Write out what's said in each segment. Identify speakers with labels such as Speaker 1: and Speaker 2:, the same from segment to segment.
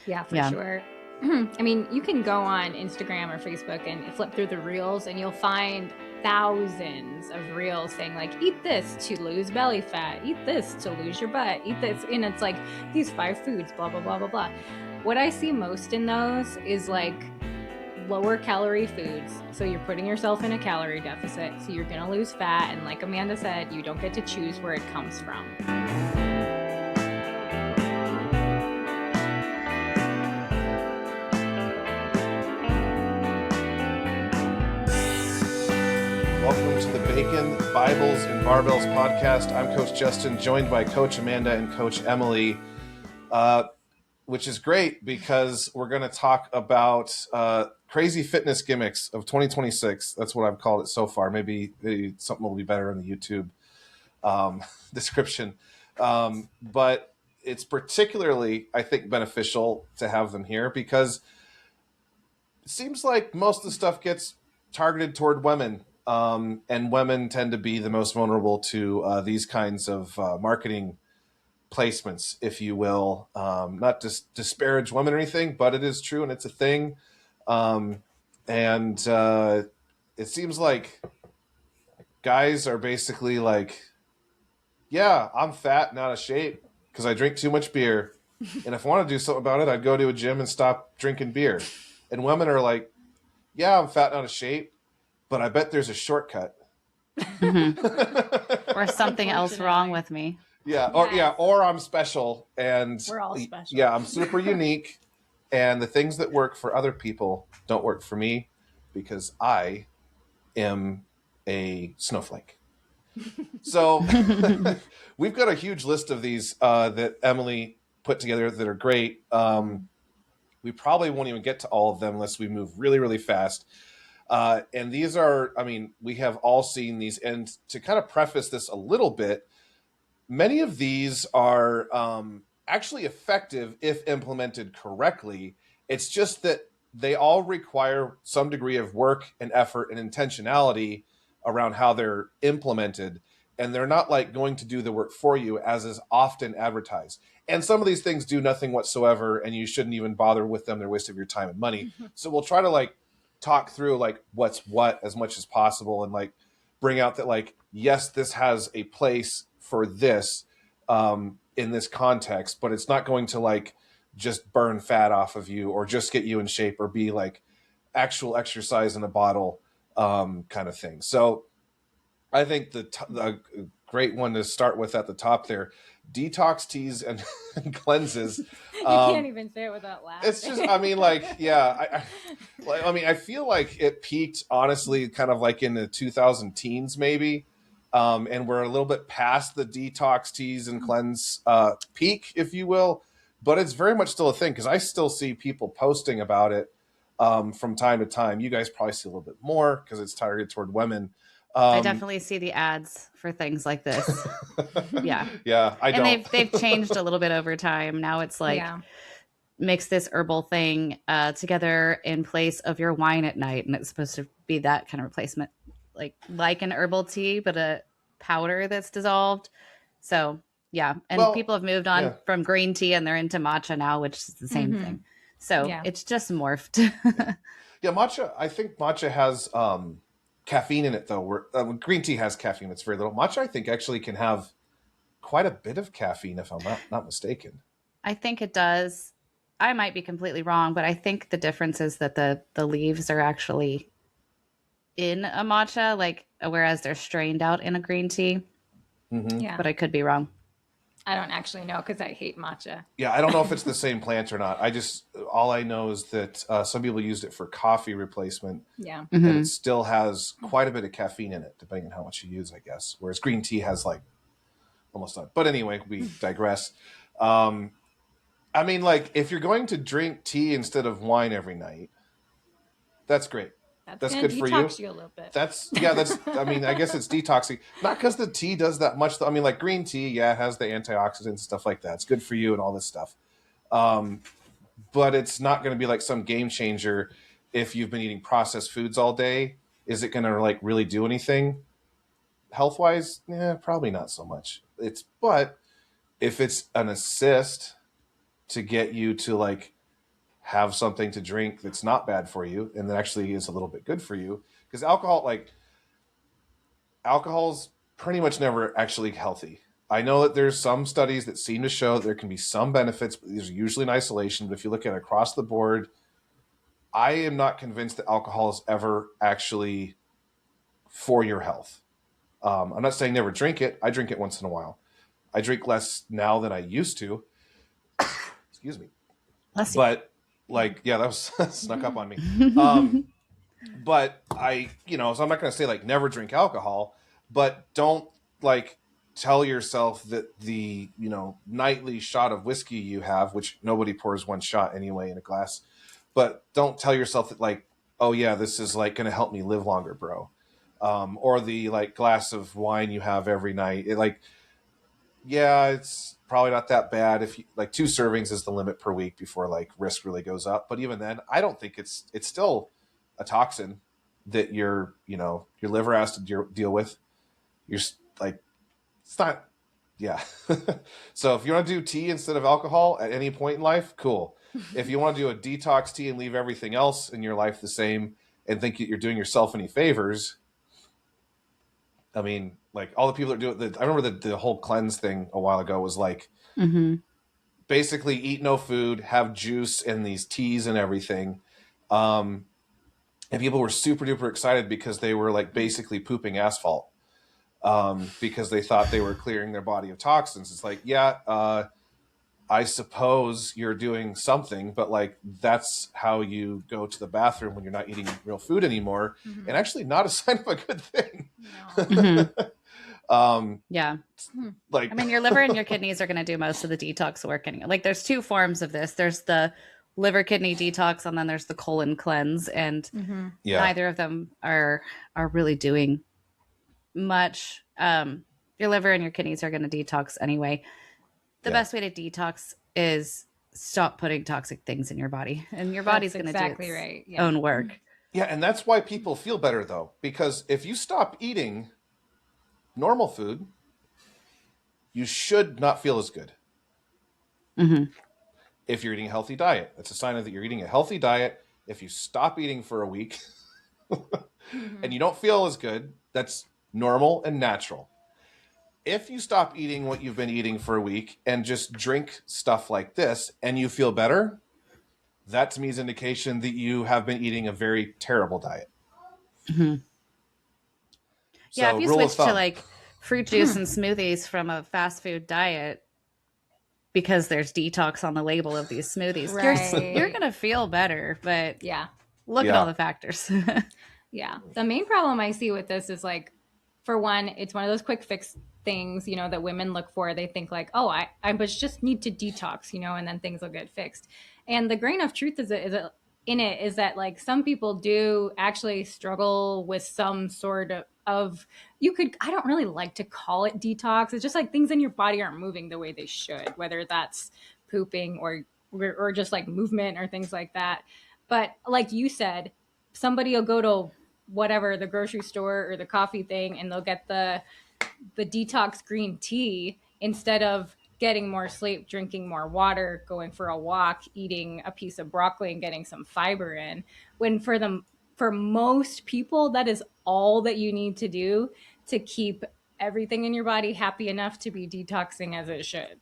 Speaker 1: Yeah, for sure. I mean, you can go on Instagram or Facebook and flip through the reels and you'll find thousands of reels saying like, eat this to lose belly fat, eat this to lose your butt, eat this. And it's like these 5 foods, blah, blah, blah, blah, blah. What I see most in those is like lower calorie foods. So you're putting yourself in a calorie deficit. So you're going to lose fat. And like Amanda said, you don't get to choose where it comes from.
Speaker 2: Welcome to the Bacon Bibles and Barbells podcast. I'm Coach Justin, joined by Coach Amanda and Coach Emily, which is great because we're going to talk about crazy fitness gimmicks of 2026. That's what I've called it so far. Maybe something will be better in the YouTube description. But it's particularly, I think, beneficial to have them here because it seems like most of the stuff gets targeted toward women. And women tend to be the most vulnerable to these kinds of marketing placements, if you will. Not to disparage women or anything, but it is true and it's a thing. And it seems like guys are basically like, yeah, I'm fat and out of shape because I drink too much beer. And if I want to do something about it, I'd go to a gym and stop drinking beer. And women are like, yeah, I'm fat and out of shape, but I bet there's a shortcut.
Speaker 3: Mm-hmm. Or something else wrong with me.
Speaker 2: Or I'm special and
Speaker 1: we're all special.
Speaker 2: Yeah, I'm super unique, and the things that work for other people don't work for me because I am a snowflake. So we've got a huge list of these that Emily put together that are great. We probably won't even get to all of them unless we move really, really fast. And these are, I mean, we have all seen these. And to kind of preface this a little bit, many of these are actually effective if implemented correctly. It's just that they all require some degree of work and effort and intentionality around how they're implemented. And they're not like going to do the work for you as is often advertised. And some of these things do nothing whatsoever, and you shouldn't even bother with them. They're a waste of your time and money. So we'll try to like talk through like what's what as much as possible and like bring out that like, yes, this has a place for this in this context, but it's not going to like just burn fat off of you or just get you in shape or be like actual exercise in a bottle kind of thing. So I think the great one to start with at the top there, detox teas and cleanses.
Speaker 1: You can't even say it without laughing.
Speaker 2: It's just, I mean, like, yeah, I feel like it peaked honestly kind of like in the 2000 teens maybe. And we're a little bit past the detox teas and cleanse peak, if you will, but it's very much still a thing because I still see people posting about it from time to time. You guys probably see a little bit more because it's targeted toward women.
Speaker 3: I definitely see the ads for things like this. Yeah.
Speaker 2: Yeah, I don't.
Speaker 3: And they've changed a little bit over time. Now it's like mix this herbal thing together in place of your wine at night, and it's supposed to be that kind of replacement, like an herbal tea, but a powder that's dissolved. So yeah, and people have moved on from green tea, and they're into matcha now, which is the same thing. So it's just morphed.
Speaker 2: Yeah, matcha. I think matcha has caffeine in it, though. Where green tea has caffeine, it's very little. Matcha, I think, actually can have quite a bit of caffeine, if I'm not mistaken.
Speaker 3: I think it does. I might be completely wrong, but I think the difference is that the leaves are actually in a matcha, like whereas they're strained out in a green tea.
Speaker 2: Mm-hmm.
Speaker 1: Yeah,
Speaker 3: but I could be wrong.
Speaker 1: I don't actually know because I hate matcha.
Speaker 2: Yeah, I don't know if it's the same plant or not. All I know is that some people used it for coffee replacement.
Speaker 1: Yeah.
Speaker 3: Mm-hmm.
Speaker 2: And it still has quite a bit of caffeine in it, depending on how much you use, I guess. Whereas green tea has like almost none. But anyway, we digress. I mean, like if you're going to drink tea instead of wine every night, that's great. That's good for you.
Speaker 1: Detox you a little bit.
Speaker 2: I mean, I guess it's detoxing. Not because the tea does that much. Though. I mean, like green tea, it has the antioxidants and stuff like that. It's good for you and all this stuff. But it's not going to be like some game changer if you've been eating processed foods all day. Is it going to like really do anything health-wise? Yeah, probably not so much. But if it's an assist to get you to like have something to drink that's not bad for you and that actually is a little bit good for you. Because alcohol's pretty much never actually healthy. I know that there's some studies that seem to show that there can be some benefits, but these are usually in isolation. But if you look at it across the board, I am not convinced that alcohol is ever actually for your health. I'm not saying never drink it. I drink it once in a while. I drink less now than I used to. Excuse me. But like, yeah, that was snuck up on me. But so I'm not going to say like never drink alcohol, but don't like tell yourself that the, nightly shot of whiskey you have, which nobody pours one shot anyway in a glass, but don't tell yourself that like, oh yeah, this is like going to help me live longer, bro. Or the like glass of wine you have every night. It's probably not that bad. If you like 2 servings is the limit per week before like risk really goes up. But even then, I don't think it's still a toxin that your liver has to deal with. You're like, it's not, yeah. So if you want to do tea instead of alcohol at any point in life, cool. If you want to do a detox tea and leave everything else in your life the same and think you're doing yourself any favors, I mean, like all the people that do it, I remember the whole cleanse thing a while ago was like, basically eat no food, have juice and these teas and everything. And people were super duper excited because they were like basically pooping asphalt because they thought they were clearing their body of toxins. It's like, I suppose you're doing something, but like that's how you go to the bathroom when you're not eating real food anymore, and actually not a sign of a good thing. No.
Speaker 3: Yeah. Like, I mean, your liver and your kidneys are going to do most of the detox work. Anyway. Like there's 2 forms of this. There's the liver kidney detox and then there's the colon cleanse. And neither of them are really doing much. Your liver and your kidneys are going to detox anyway. The best way to detox is stop putting toxic things in your body, and your body's going to do its own work.
Speaker 2: Yeah, and that's why people feel better though, because if you stop eating normal food, you should not feel as good. If you're eating a healthy diet, that's a sign that you're eating a healthy diet. If you stop eating for a week and you don't feel as good, that's normal and natural. If you stop eating what you've been eating for a week and just drink stuff like this and you feel better, that to me is indication that you have been eating a very terrible diet.
Speaker 3: So, if you switch to like fruit juice and smoothies from a fast food diet because there's detox on the label of these smoothies, you're going to feel better. But look at all the factors.
Speaker 1: The main problem I see with this is like, for one, it's one of those quick fix things, that women look for. They think like, oh, I just need to detox, and then things will get fixed. And the grain of truth is that like some people do actually struggle with some sort of I don't really like to call it detox. It's just like things in your body aren't moving the way they should, whether that's pooping or just like movement or things like that. But like you said, somebody will go to whatever, the grocery store or the coffee thing, and they'll get the detox green tea instead of getting more sleep, drinking more water, going for a walk, eating a piece of broccoli and getting some fiber in. When for most people, that is all that you need to do to keep everything in your body happy enough to be detoxing as it should.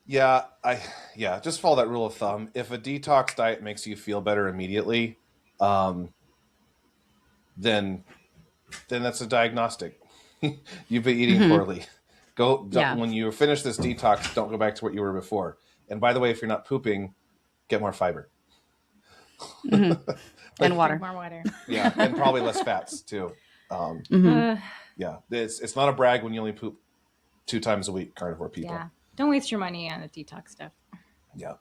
Speaker 2: Just follow that rule of thumb. If a detox diet makes you feel better immediately, then that's a diagnostic. You've been eating poorly. When you finish this detox, don't go back to what you were before. And by the way, if you're not pooping, get more fiber.
Speaker 3: And water.
Speaker 1: More water.
Speaker 2: Yeah, and probably less fats too. It's not a brag when you only poop 2 times a week, carnivore people.
Speaker 1: Yeah. Don't waste your money on the detox stuff.
Speaker 2: Yeah.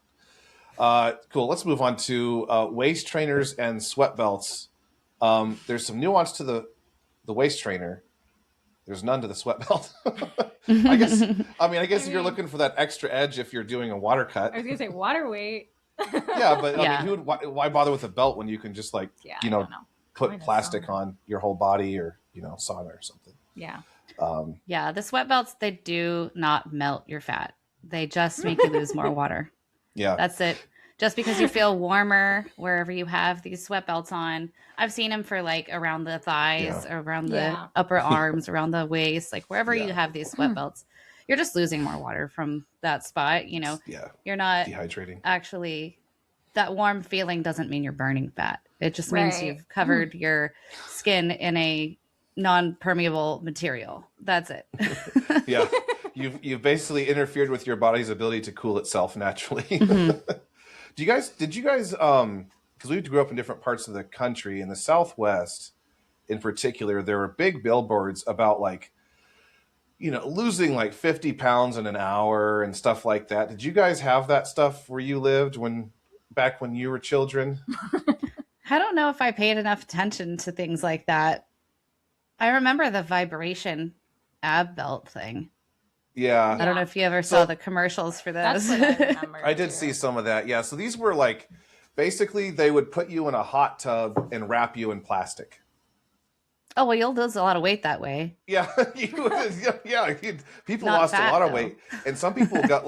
Speaker 2: Cool. Let's move on to waist trainers and sweat belts. There's some nuance to the waist trainer. There's none to the sweat belt. I guess if you're looking for that extra edge if you're doing a water cut.
Speaker 1: I was going to say water weight.
Speaker 2: I mean, why bother with a belt when you can just put plastic on your whole body or, sauna or something.
Speaker 1: Yeah.
Speaker 3: The sweat belts, they do not melt your fat. They just make you lose more water.
Speaker 2: Yeah.
Speaker 3: That's it. Just because you feel warmer wherever you have these sweat belts on. I've seen them for like around the thighs, around the upper arms, around the waist, like wherever you have these sweat belts. You're just losing more water from that spot. You know, you're not
Speaker 2: dehydrating.
Speaker 3: Actually, that warm feeling doesn't mean you're burning fat. It just means you've covered your skin in a non-permeable material. That's it.
Speaker 2: Yeah. You've basically interfered with your body's ability to cool itself naturally. Did you guys because we grew up in different parts of the country, in the Southwest in particular, there were big billboards about like, you know, losing like 50 pounds in an hour and stuff like that. Did you guys have that stuff where you lived back when you were children?
Speaker 3: I don't know if I paid enough attention to things like that. I remember the vibration ab belt thing.
Speaker 2: Yeah.
Speaker 3: I don't know if you ever saw the commercials for those.
Speaker 1: That's what I remember.
Speaker 2: I did see some of that. Yeah. So these were like, basically they would put you in a hot tub and wrap you in plastic.
Speaker 3: Oh, well, you'll lose a lot of weight that way.
Speaker 2: Yeah. People lost a lot of weight. And some people got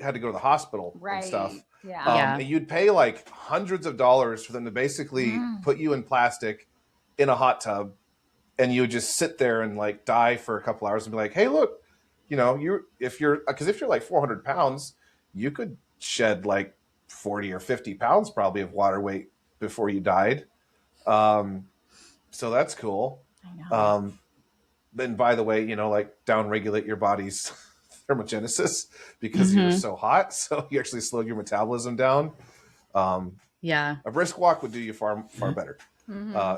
Speaker 2: had to go to the hospital and stuff.
Speaker 1: Yeah.
Speaker 2: And you'd pay like hundreds of dollars for them to basically put you in plastic in a hot tub. And you would just sit there and like die for a couple hours and be like, hey, look, you know, if you're like 400 pounds, you could shed like 40 or 50 pounds probably of water weight before you died. So that's cool.
Speaker 1: I know.
Speaker 2: And by the way, you know, like downregulate your body's thermogenesis because you're so hot. So you actually slow your metabolism down. A brisk walk would do you far better.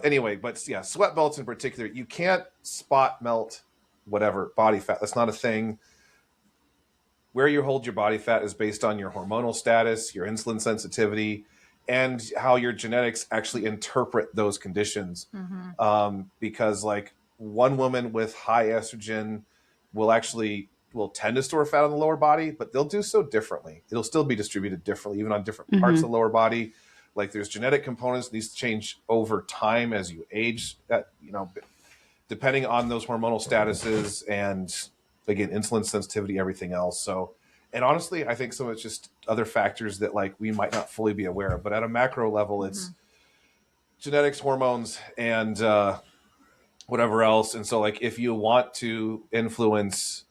Speaker 2: Anyway, but yeah, sweat belts in particular, you can't spot melt whatever body fat. That's not a thing. Where you hold your body fat is based on your hormonal status, your insulin sensitivity, and how your genetics actually interpret those conditions. Because like one woman with high estrogen will tend to store fat on the lower body, but they'll do so differently. It'll still be distributed differently, even on different parts of the lower body. Like there's genetic components, these change over time as you age, that, you know, depending on those hormonal statuses and again, insulin sensitivity, everything else. So, and honestly, I think some of it's just other factors that like we might not fully be aware of, but at a macro level, it's genetics, hormones, and whatever else. And so like, if you want to influence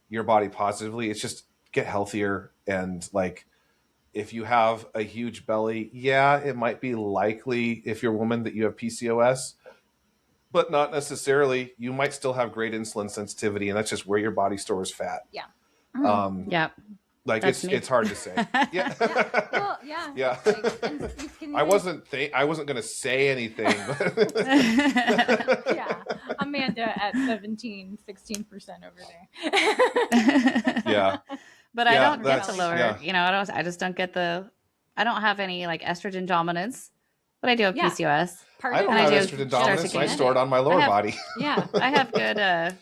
Speaker 2: your body positively, it's just get healthier. And like, if you have a huge belly, it might be likely if you're a woman that you have PCOS, but not necessarily. You might still have great insulin sensitivity, and that's just where your body stores fat. Like it's hard to say.
Speaker 1: Well, yeah. Like,
Speaker 2: I wasn't going to say anything.
Speaker 1: Amanda at 16% over there.
Speaker 3: But I don't get to lower, you know, I just don't get I don't have any like estrogen dominance, but I do have PCOS.
Speaker 2: I don't have estrogen dominance. I store it on my lower body.
Speaker 3: I have good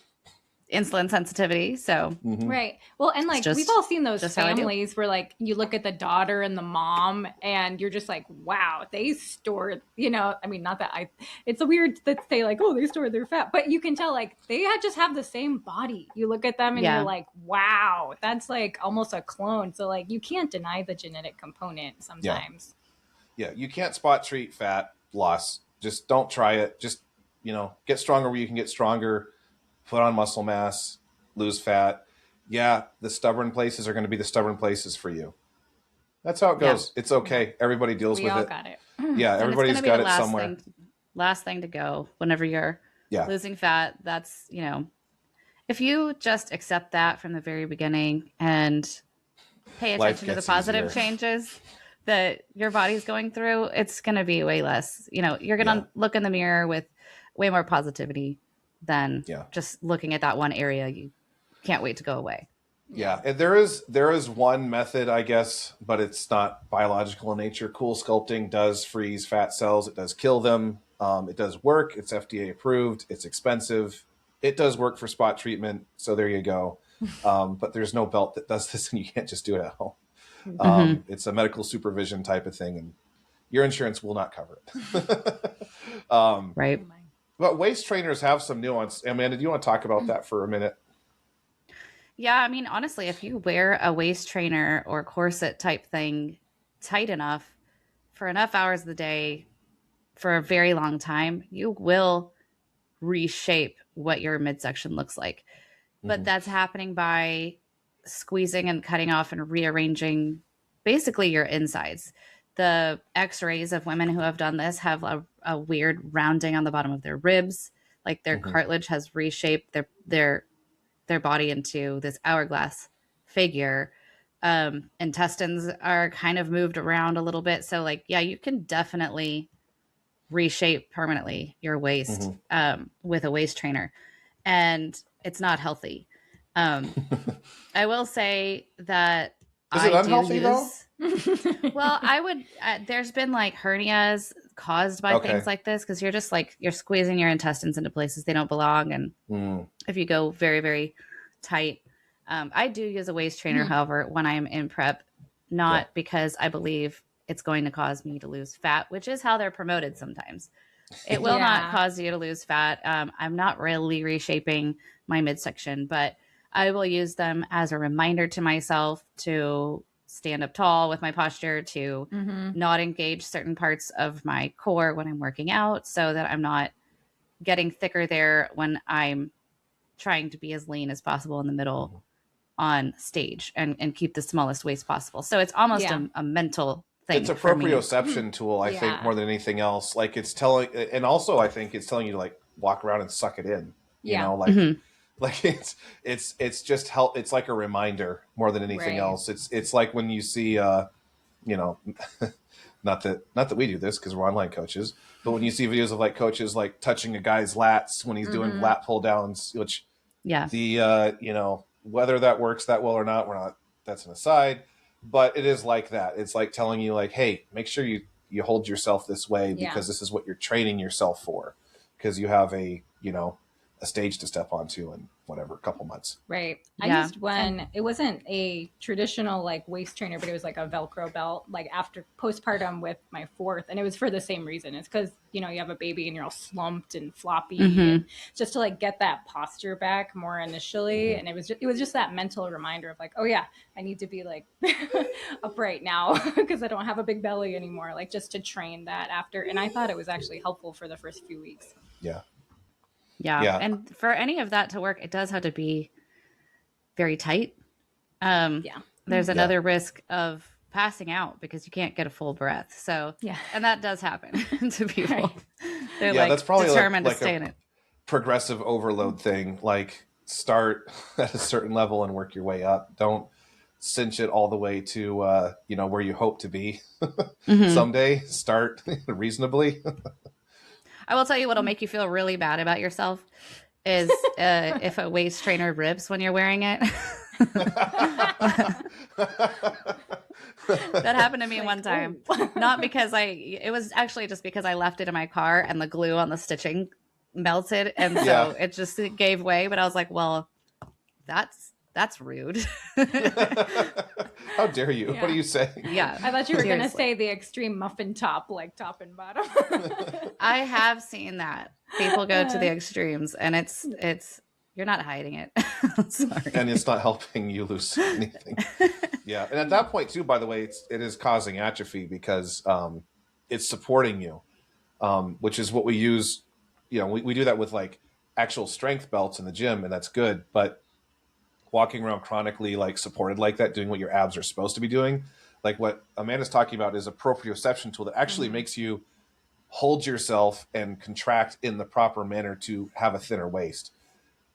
Speaker 3: insulin sensitivity. So
Speaker 1: right. Well, and like we've all seen those families where like you look at the daughter and the mom and you're just like, wow, they stored, you know, I mean, not that it's a weird to say like, oh, they stored their fat, but you can tell like they just have the same body. You look at them and you're like, wow, that's like almost a clone. So like you can't deny the genetic component sometimes.
Speaker 2: Yeah. You can't spot treat fat loss. Just don't try it. Just, you know, get stronger where you can get stronger. Put on muscle mass, lose fat. Yeah, the stubborn places are going to be the stubborn places for you. That's how it goes. It's okay. Everybody deals with it. We all
Speaker 1: got it.
Speaker 2: Yeah, everybody's got it somewhere.
Speaker 3: Last thing to go whenever you're losing fat. That's, you know, if you just accept that from the very beginning and pay attention to the positive changes that your body's going through, it's going to be way less. You know, you're going to look in the mirror with way more positivity than just looking at that one area. You can't wait to go away.
Speaker 2: Yeah. And there is one method, I guess, but it's not biological in nature. Cool sculpting does freeze fat cells. It does kill them. It does work. It's FDA approved. It's expensive. It does work for spot treatment. So there you go. But there's no belt that does this and you can't just do it at home. It's a medical supervision type of thing and your insurance will not cover it.
Speaker 3: Right.
Speaker 2: But waist trainers have some nuance. Amanda, do you want to talk about that for a minute?
Speaker 3: Yeah, I mean, honestly, if you wear a waist trainer or corset type thing tight enough for enough hours of the day for a very long time, you will reshape what your midsection looks like. But
Speaker 2: Mm-hmm.
Speaker 3: that's happening by squeezing and cutting off and rearranging basically your insides. The x-rays of women who have done this have a weird rounding on the bottom of their ribs, like their
Speaker 2: Mm-hmm.
Speaker 3: cartilage has reshaped their body into this hourglass figure. Intestines are kind of moved around a little bit. So like, yeah, you can definitely reshape permanently your waist
Speaker 2: Mm-hmm.
Speaker 3: with a waist trainer, and it's not healthy. Um, I will say that
Speaker 2: Is it
Speaker 3: I do
Speaker 2: unhealthy though?
Speaker 3: use. Well, I would. There's been like hernias caused by things
Speaker 2: Okay.
Speaker 3: like this because you're just like you're squeezing your intestines into places they don't belong, and
Speaker 2: Mm.
Speaker 3: if you go very very tight, I do use a waist trainer. However, when I'm in prep,
Speaker 2: Yeah.
Speaker 3: not because I believe it's going to cause me to lose fat, which is how they're promoted sometimes. It will not cause you to lose fat. I'm not really reshaping my midsection, but I will use them as a reminder to myself to stand up tall with my posture, to not engage certain parts of my core when I'm working out so that I'm not getting thicker there when I'm trying to be as lean as possible in the middle on stage and keep the smallest waist possible. So it's almost a mental thing
Speaker 2: It's a
Speaker 3: for me.
Speaker 2: proprioception tool, I think, more than anything else. Like it's telling, and also I think it's telling you to like walk around and suck it in. You know, like like it's just help. It's like a reminder more than anything else. It's like when you see, you know, not that we do this because we're online coaches, but when you see videos of like coaches like touching a guy's lats when he's doing lat pull downs, which the you know, whether that works that well or not, we're not. That's an aside. But it is like that. It's like telling you, like, hey, make sure you hold yourself this way because this is what you're training yourself for. Because you have a stage to step onto in whatever a couple months.
Speaker 1: Right. I used one. It wasn't a traditional like waist trainer, but it was like a Velcro belt. Like after postpartum with my fourth, and it was for the same reason. It's because you have a baby and you're all slumped and floppy, and just to like get that posture back more initially. And it was just that mental reminder of like, oh yeah, I need to be like upright now because I don't have a big belly anymore. Like just to train that after. And I thought it was actually helpful for the first few weeks.
Speaker 3: Yeah. And for any of that to work, it does have to be very tight. There's another risk of passing out because you can't get a full breath. So, and that does happen to people. They're like
Speaker 2: that's probably
Speaker 3: determined
Speaker 2: like
Speaker 3: to stay in it.
Speaker 2: Progressive overload thing. Like start at a certain level and work your way up. Don't cinch it all the way to, where you hope to be someday. Start reasonably.
Speaker 3: I will tell you what'll make you feel really bad about yourself is if a waist trainer rips when you're wearing it. That happened to me one time. Not because it was actually just because I left it in my car and the glue on the stitching melted. And so it just gave way. But I was like, well, that's rude.
Speaker 2: How dare you? What are you saying?
Speaker 3: Yeah.
Speaker 1: I thought you were going to say the extreme muffin top, like top and bottom.
Speaker 3: I have seen that. People go to the extremes and it's you're not hiding it. Sorry.
Speaker 2: And it's not helping you lose anything. Yeah. And at that point too, by the way, it is causing atrophy because it's supporting you, which is what we use. We do that with like actual strength belts in the gym, and that's good. But walking around chronically like supported like that, doing what your abs are supposed to be doing, like what Amanda's talking about is a proprioception tool that actually makes you hold yourself and contract in the proper manner to have a thinner waist.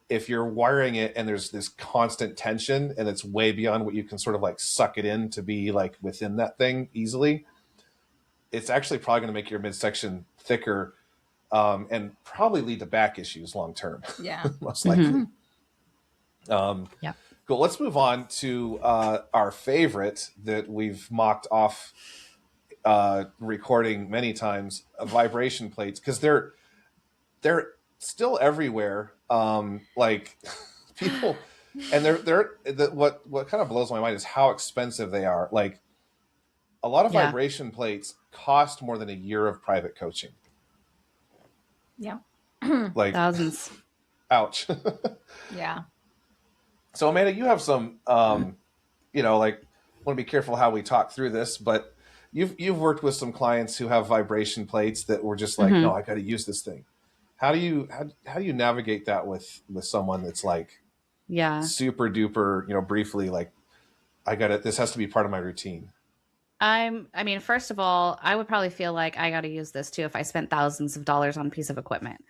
Speaker 2: If you're wiring it and there's this constant tension and it's way beyond what you can sort of like suck it in to be like within that thing easily, it's actually probably going to make your midsection thicker and probably lead to back issues long term.
Speaker 1: Yeah.
Speaker 2: Most likely. Cool. Let's move on to our favorite that we've mocked off recording many times, vibration plates, because they're still everywhere. Like people, and what kind of blows my mind is how expensive they are. Like a lot of vibration plates cost more than a year of private coaching.
Speaker 1: Yeah.
Speaker 2: Like
Speaker 3: thousands.
Speaker 2: Ouch.
Speaker 1: Yeah.
Speaker 2: So Amanda, you have some, like, want to be careful how we talk through this, but you've worked with some clients who have vibration plates that were just like, no, I got to use this thing. How do you navigate that with someone that's like, super duper, briefly like, I got it. This has to be part of my routine.
Speaker 3: I mean, first of all, I would probably feel like I got to use this too if I spent thousands of dollars on a piece of equipment.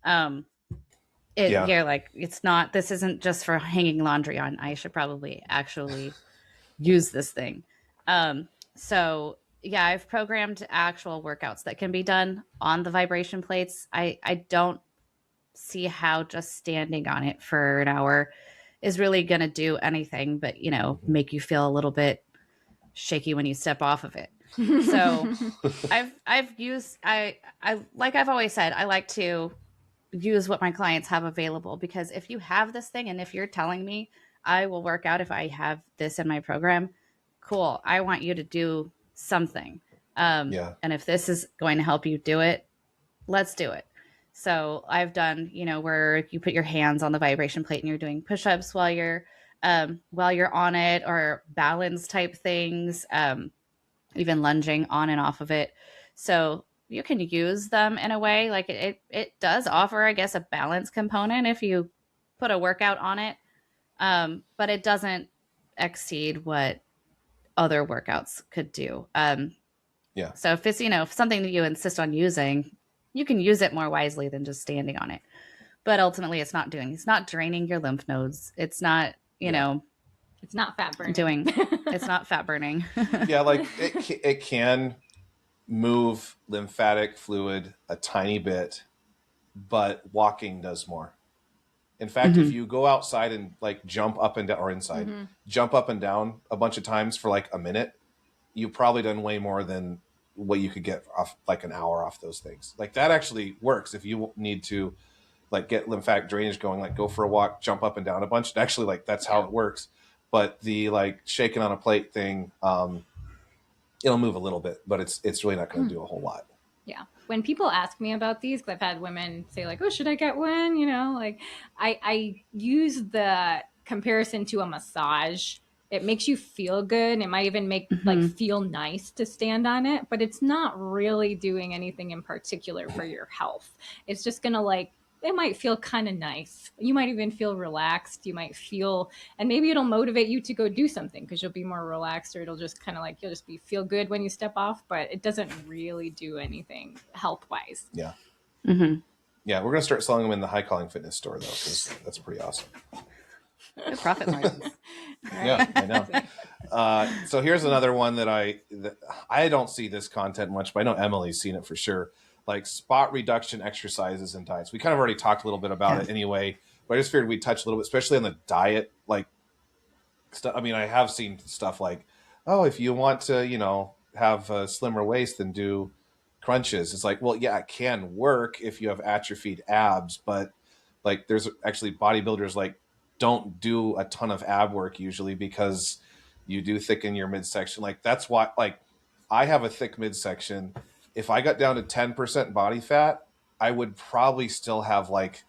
Speaker 3: You're like, this isn't just for hanging laundry on. I should probably actually use this thing. So yeah, I've programmed actual workouts that can be done on the vibration plates. I don't see how just standing on it for an hour is really going to do anything but, make you feel a little bit shaky when you step off of it. So I've always said, I like to use what my clients have available, because if you have this thing and if you're telling me I will work out if I have this in my program, cool. I want you to do something. And if this is going to help you do it, let's do it. So I've done, where you put your hands on the vibration plate and you're doing push-ups while you're on it, or balance type things, even lunging on and off of it. So you can use them in a way like it does offer, I guess, a balance component if you put a workout on it. But it doesn't exceed what other workouts could do. So if it's, something that you insist on using, you can use it more wisely than just standing on it. But ultimately it's not draining your lymph nodes. It's not,
Speaker 1: it's not fat burning.
Speaker 3: It's not fat burning.
Speaker 2: Like it can move lymphatic fluid a tiny bit, but walking does more. In fact, if you go outside and like jump up and down, or inside, jump up and down a bunch of times for like a minute, you've probably done way more than what you could get off like an hour off those things. Like that actually works. If you need to like get lymphatic drainage going, like go for a walk, jump up and down a bunch. Actually, like that's how it works. But the like shaking on a plate thing, it'll move a little bit, but it's really not going to do a whole lot.
Speaker 1: Yeah. When people ask me about these, because I've had women say like, oh, should I get one? Like I use the comparison to a massage. It makes you feel good. It might even make like feel nice to stand on it, but it's not really doing anything in particular for your health. It's just going to it might feel kind of nice. You might even feel relaxed. You might feel, and maybe it'll motivate you to go do something because you'll be more relaxed, or it'll just kind of you'll just feel good when you step off, but it doesn't really do anything health wise.
Speaker 2: Yeah. Yeah. We're going to start selling them in the High Calling Fitness store though, because that's pretty awesome.
Speaker 3: Good profit margins.
Speaker 2: Yeah, I know. So here's another one that I don't see this content much, but I know Emily's seen it for sure. Like spot reduction exercises and diets. We kind of already talked a little bit about it anyway, but I just figured we'd touch a little bit, especially on the diet, like stuff. I mean, I have seen stuff like, oh, if you want to, have a slimmer waist, then do crunches. It's like, well, yeah, it can work if you have atrophied abs, but like there's actually bodybuilders like don't do a ton of ab work usually because you do thicken your midsection. Like that's why, like I have a thick midsection. If I got down to 10% body fat, I would probably still have like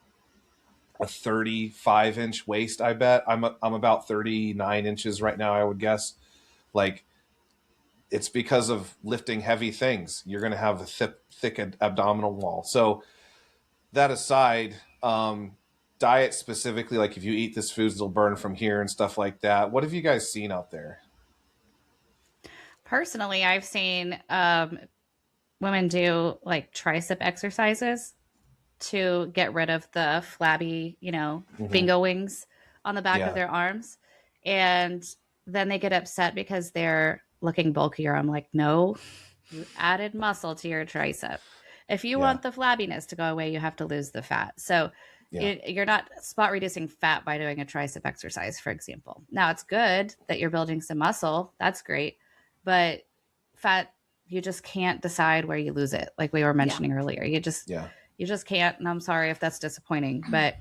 Speaker 2: a 35-inch waist. I bet I'm about 39 inches right now. I would guess. Like it's because of lifting heavy things. You're going to have a thick abdominal wall. So that aside, diet specifically, like if you eat this foods, it'll burn from here and stuff like that. What have you guys seen out there?
Speaker 3: Personally, I've seen women do like tricep exercises to get rid of the flabby, bingo wings on the back of their arms. And then they get upset because they're looking bulkier. I'm like, no, you added muscle to your tricep. If you want the flabbiness to go away, you have to lose the fat. So you're not spot reducing fat by doing a tricep exercise, for example. Now it's good that you're building some muscle. That's great. But fat, you just can't decide where you lose it. Like we were mentioning earlier, you just can't. And I'm sorry if that's disappointing, but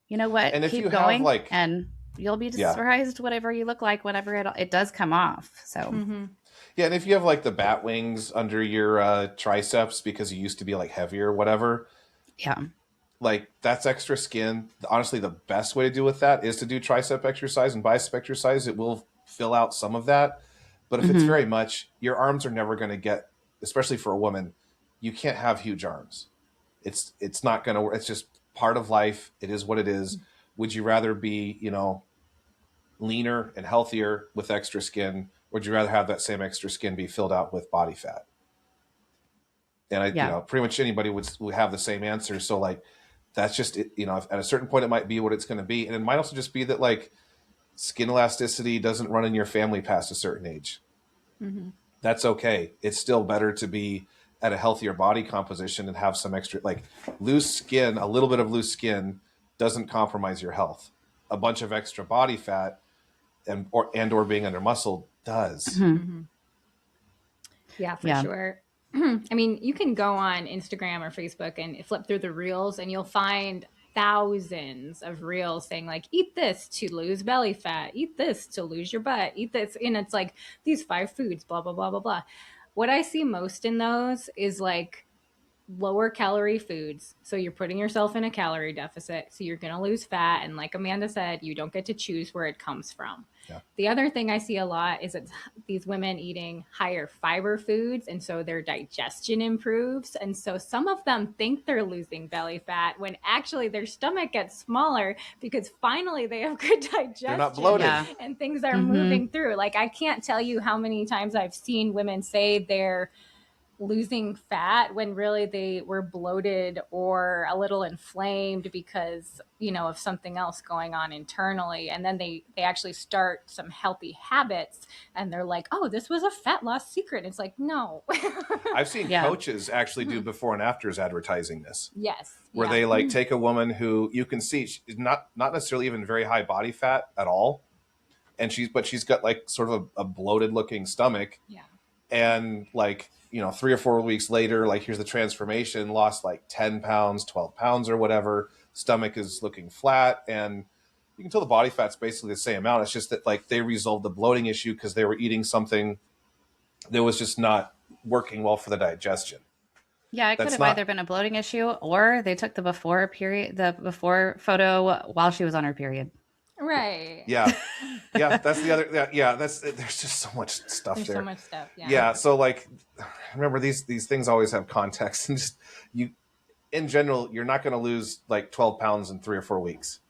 Speaker 3: you know what?
Speaker 2: And if
Speaker 3: keep
Speaker 2: you
Speaker 3: going
Speaker 2: have
Speaker 3: and you'll be surprised whatever you look like whenever it does come off. So
Speaker 2: yeah. And if you have like the bat wings under your triceps because you used to be like heavier, whatever.
Speaker 3: Yeah.
Speaker 2: like that's extra skin. Honestly, the best way to deal with that is to do tricep exercise and bicep exercise. It will fill out some of that. But if it's very much, your arms are never going to get, especially for a woman, you can't have huge arms. It's not going to work. It's just part of life. It is what it is. Would you rather be, leaner and healthier with extra skin? Or would you rather have that same extra skin be filled out with body fat? And pretty much anybody would have the same answer. So like, that's just it. At a certain point, it might be what it's going to be. And it might also just be that like skin elasticity doesn't run in your family past a certain age. That's okay. It's still better to be at a healthier body composition and have some extra, like loose skin. A little bit of loose skin doesn't compromise your health. A bunch of extra body fat or being under muscle does.
Speaker 1: Yeah, for sure. I mean, you can go on Instagram or Facebook and flip through the reels and you'll find thousands of reels saying like, eat this to lose belly fat, eat this to lose your butt, eat this. And it's like these 5 foods, blah, blah, blah, blah, blah. What I see most in those is like lower calorie foods. So you're putting yourself in a calorie deficit. So you're going to lose fat. And like Amanda said, you don't get to choose where it comes from. Yeah. The other thing I see a lot is it's these women eating higher fiber foods. And so their digestion improves. And so some of them think they're losing belly fat when actually their stomach gets smaller because finally they have good digestion.
Speaker 2: They're not bloated.
Speaker 1: And things are moving through. Like I can't tell you how many times I've seen women say they're losing fat when really they were bloated or a little inflamed because, of something else going on internally. And then they actually start some healthy habits and they're like, oh, this was a fat loss secret. It's like, no.
Speaker 2: I've seen coaches actually do before and afters advertising this.
Speaker 1: Yes.
Speaker 2: Where they like take a woman who you can see she's not necessarily even very high body fat at all. And she's got like sort of a bloated looking stomach. Yeah. And like, 3 or 4 weeks later, like here's the transformation, lost like 10 pounds, 12 pounds or whatever. Stomach is looking flat. And you can tell the body fat's basically the same amount. It's just that like they resolved the bloating issue because they were eating something that was just not working well for the digestion.
Speaker 3: Yeah, it could have either been a bloating issue or they took the before photo while she was on her period.
Speaker 1: Right.
Speaker 2: Yeah. Yeah. That's the other. Yeah. There's just so much stuff there.
Speaker 1: So much stuff. Yeah.
Speaker 2: Yeah. So like, remember these things always have context and just in general, you're not going to lose like 12 pounds in 3 or 4 weeks.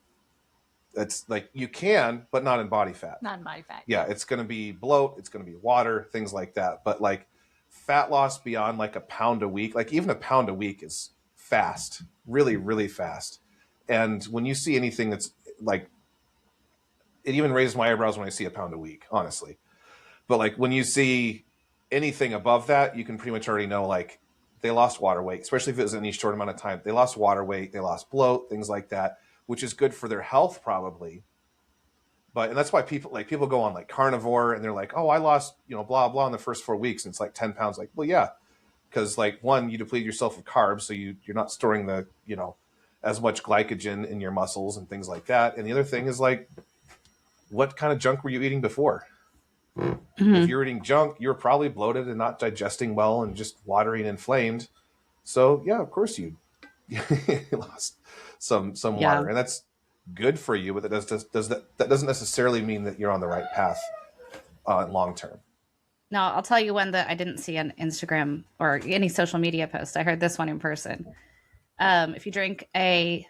Speaker 2: It's like you can, but not in body fat.
Speaker 1: Not in body fat.
Speaker 2: Yeah. It's going to be bloat. It's going to be water, things like that. But like fat loss beyond like a pound a week, like even a pound a week is fast, really, really fast. And when you see anything that's like, it even raises my eyebrows when I see a pound a week, honestly. But like when you see anything above that, you can pretty much already know like they lost water weight, especially if it was in a short amount of time. They lost water weight, they lost bloat, things like that, which is good for their health probably. And that's why people go on like carnivore and they're like, oh, I lost, blah, blah in the first 4 weeks. And it's like 10 pounds. Like, well, yeah, because like one, you deplete yourself of carbs. So you're not storing the, as much glycogen in your muscles and things like that. And the other thing is like, what kind of junk were you eating before? If you're eating junk, you're probably bloated and not digesting well and just watery and inflamed. So yeah, of course you lost some water, and that's good for you. But that doesn't necessarily mean that you're on the right path long term.
Speaker 3: No, I'll tell you one that I didn't see on Instagram or any social media post. I heard this one in person. If you drink a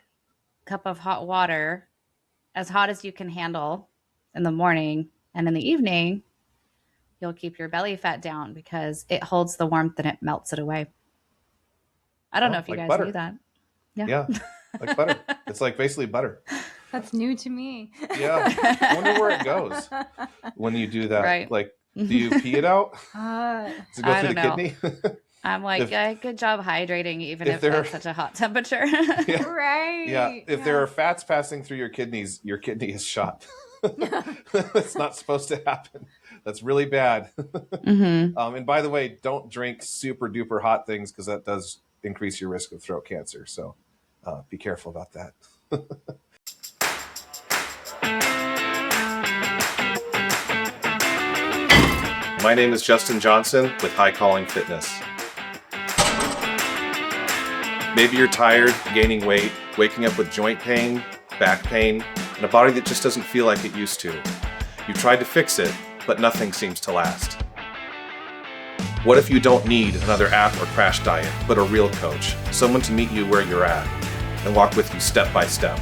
Speaker 3: cup of hot water, as hot as you can handle in the morning and in the evening, you'll keep your belly fat down because it holds the warmth and it melts it away. I don't know if you guys knew that.
Speaker 2: Yeah, like butter. It's like basically butter.
Speaker 1: That's new to me.
Speaker 2: Yeah. I wonder where it goes when you do that. Right. Like, do you pee it out? Does it go through the kidney?
Speaker 3: I'm like, good job hydrating, even if it's such a hot temperature.
Speaker 2: Yeah.
Speaker 1: Right.
Speaker 2: Yeah. If there are fats passing through your kidney is shot. That's not supposed to happen. That's really bad. And by the way, don't drink super duper hot things because that does increase your risk of throat cancer. So be careful about that. My name is Justin Johnson with High Calling Fitness. Maybe you're tired, gaining weight, waking up with joint pain, back pain, and a body that just doesn't feel like it used to. You've tried to fix it, but nothing seems to last. What if you don't need another app or crash diet, but a real coach, someone to meet you where you're at and walk with you step by step?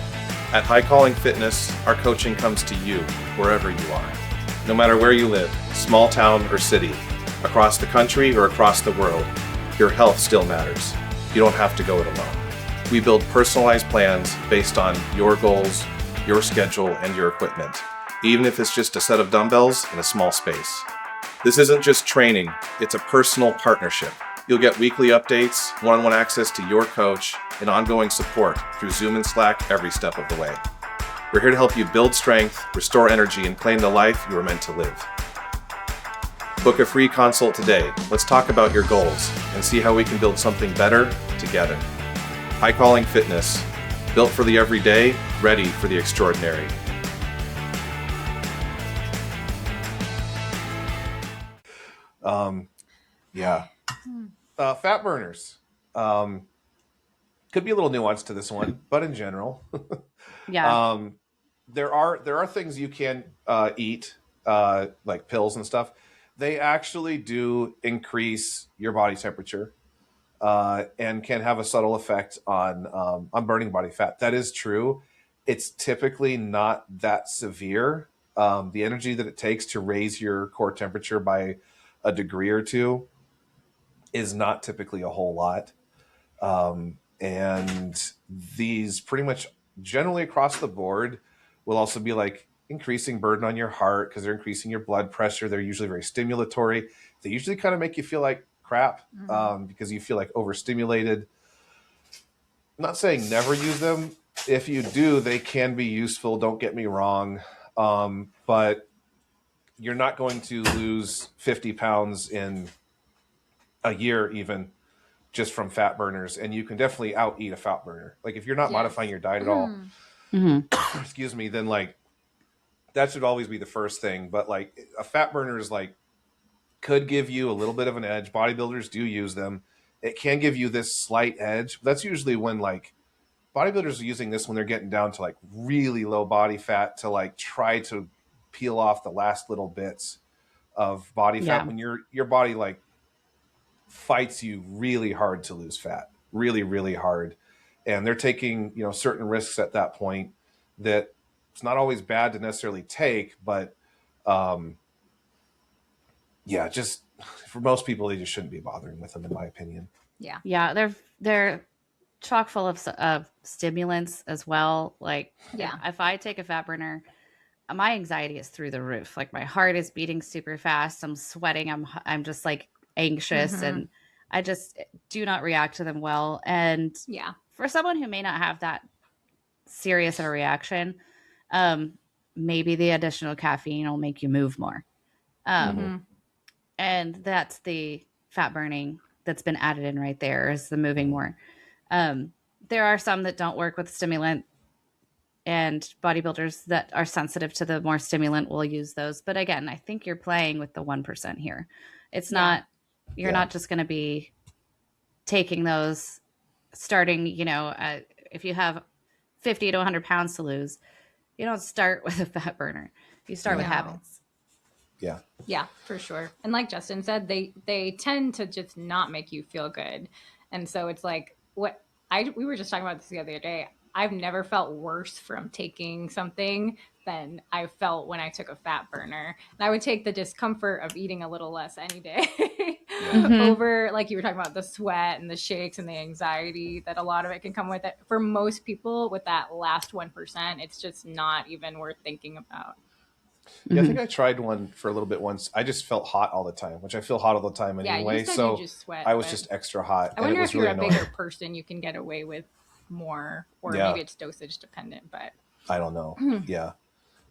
Speaker 2: At High Calling Fitness, our coaching comes to you wherever you are. No matter where you live, small town or city, across the country or across the world, your health still matters. You don't have to go it alone. We build personalized plans based on your goals, your schedule, and your equipment, even if it's just a set of dumbbells in a small space. This isn't just training, it's a personal partnership. You'll get weekly updates, one-on-one access to your coach, and ongoing support through Zoom and Slack every step of the way. We're here to help you build strength, restore energy, and claim the life you were meant to live. Book a free consult today. Let's talk about your goals and see how we can build something better together. High Calling Fitness, built for the everyday, ready for the extraordinary. Fat burners. Could be a little nuance to this one, but in general, there are things you can eat, like pills and stuff. They actually do increase your body temperature and can have a subtle effect on burning body fat. That is true. It's typically not that severe. The energy that it takes to raise your core temperature by a degree or two is not typically a whole lot. And these pretty much generally across the board will also be like increasing burden on your heart because they're increasing your blood pressure. They're usually very stimulatory. They usually kind of make you feel like crap because you feel like overstimulated. I'm not saying never use them. If you do, they can be useful. Don't get me wrong. But you're not going to lose 50 pounds in a year even just from fat burners. And you can definitely out eat a fat burner. Like if you're not modifying your diet at all, excuse me, then like that should always be the first thing. But like a fat burner is like, could give you a little bit of an edge. Bodybuilders do use them. It can give you this slight edge. That's usually when like bodybuilders are using this when they're getting down to like really low body fat to like try to peel off the last little bits of body fat when your body like fights you really hard to lose fat, really, really hard. And they're taking, certain risks at that point that it's not always bad to necessarily take, but just for most people, they just shouldn't be bothering with them, in my opinion.
Speaker 3: Yeah, they're chock full of stimulants as well. Like, if I take a fat burner, my anxiety is through the roof. Like my heart is beating super fast. I'm sweating. I'm just like anxious, and I just do not react to them well. And for someone who may not have that serious of a reaction, maybe the additional caffeine will make you move more. And that's the fat burning that's been added in right there, is the moving more. There are some that don't work with stimulant, and bodybuilders that are sensitive to the more stimulant will use those. But again, I think you're playing with the 1% here. It's not, you're not just going to be taking those starting, if you have 50 to 100 pounds to lose, you don't start with a fat burner. You start with habits.
Speaker 1: Yeah, for sure. And like Justin said, they tend to just not make you feel good. And so it's like we were just talking about this the other day. I've never felt worse from taking something than I felt when I took a fat burner. And I would take the discomfort of eating a little less any day over, like you were talking about, the sweat and the shakes and the anxiety that a lot of it can come with it. For most people, with that last 1%, it's just not even worth thinking about.
Speaker 2: Yeah, I think I tried one for a little bit once. I just felt hot all the time, which I feel hot all the time anyway. So
Speaker 1: you just sweat,
Speaker 2: I was just extra hot.
Speaker 1: I wonder if you're
Speaker 2: really
Speaker 1: a bigger person, you can get away with more, or maybe it's dosage dependent, but
Speaker 2: I don't know.